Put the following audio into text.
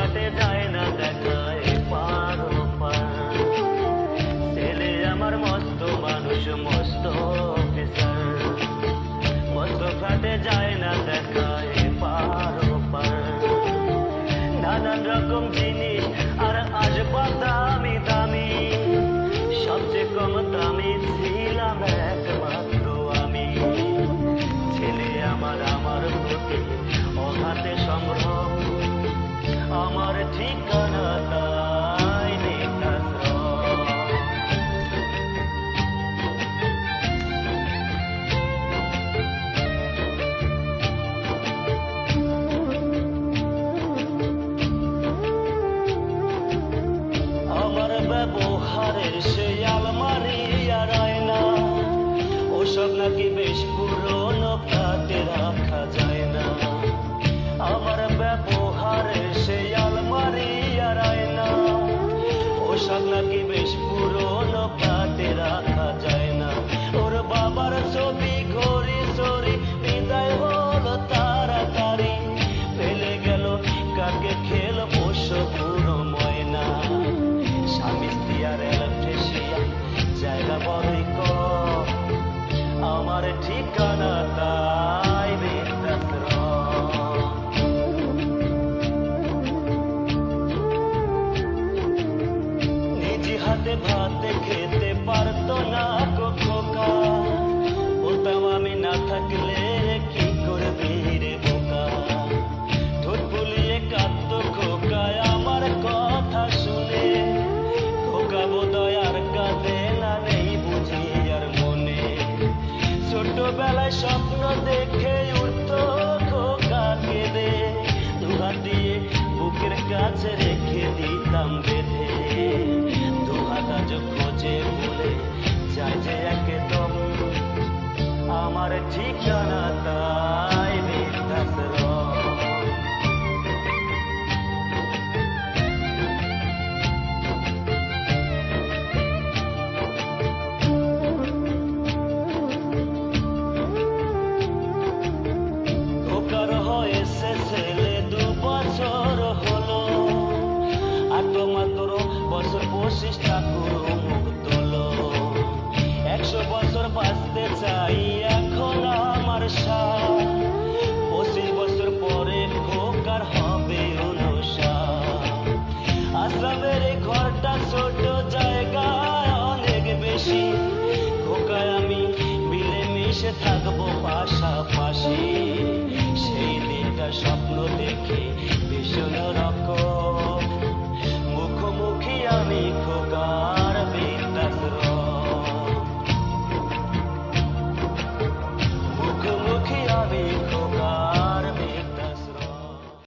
ঘাটে যায় না দেখায় পার ওপার। ছেলে আমার মস্ত মানুষ মস্ত অফিসার, মস্ত ঘাটে যায় না দেখায় পার ওপার। নানান রকম জিনিস আর আসবাব দামি দামি, সবচেয়ে কম দামি ছিলাম একমাত্র আমি। ছেলে আমার আমার প্রতি অঘাতে সম্ভ্রম, আমার ঠিকানা তাই নিতাশ্রম। আমার ব্যবহারের সেই আলমারি আর আয়না, ওসব নাকি বেশ পুরনো, কাটে রাখা যায় না। আমার ব্যবহারের সেই আলমারি আর আয়না, ওসব নাকি বেশ পুরনো, কাটে রাখা যায় না। ওর বাবার ছবি ঘড়ি সরি বিদায় হলো তাড়াতাড়ি, ফেলে গেল কাকে খেল পোষ পুরো ময়না। স্বামী স্ত্রী আর ইলেকট্রিশিয়ান জায়গা বড়ই কম, আমার ঠিকানা তাই বৃদ্ধাশ্রম। নিজ হাতে ভাত খেতে পারতো না খোকা, বলতাম আমি না থাকলে কি করবি রে বোকা। ঠোঁট ফুলিয়ে কাঁদতো খোকায় আমার কথা শুনে, খোকা বোধহয় আর কাঁদে না, নেই বুঝি আর মনে। ছোটবেলায় স্বপ্ন দেখে উঠতো খোকা কেঁদে, দুহাত দিয়ে বুকের কাছে রেখে দিতাম বেঁধে। দুহাত আজ খোঁজে ভুলে যায় যে একদম, আমার ঠিকানা তাই বৃদ্ধাশ্রম। খোকার হয়েছে ছেলে 2 বছর হলো, আর তো মাত্র বছর 25 ঠাকুর মুখ তোলো। 100 বছর বাঁচতে চাই এখন আমার সাথ, 25 বছর পরে খোকার হবে 59। আশ্রমের এই ঘরটা ছোট, জায়গায় অনেক বেশি, খোকায় আমি মিলেমিশে থাকবো পাশাপাশি। সেই দিনটা স্বপ্ন দেখে ভীষণ রকম,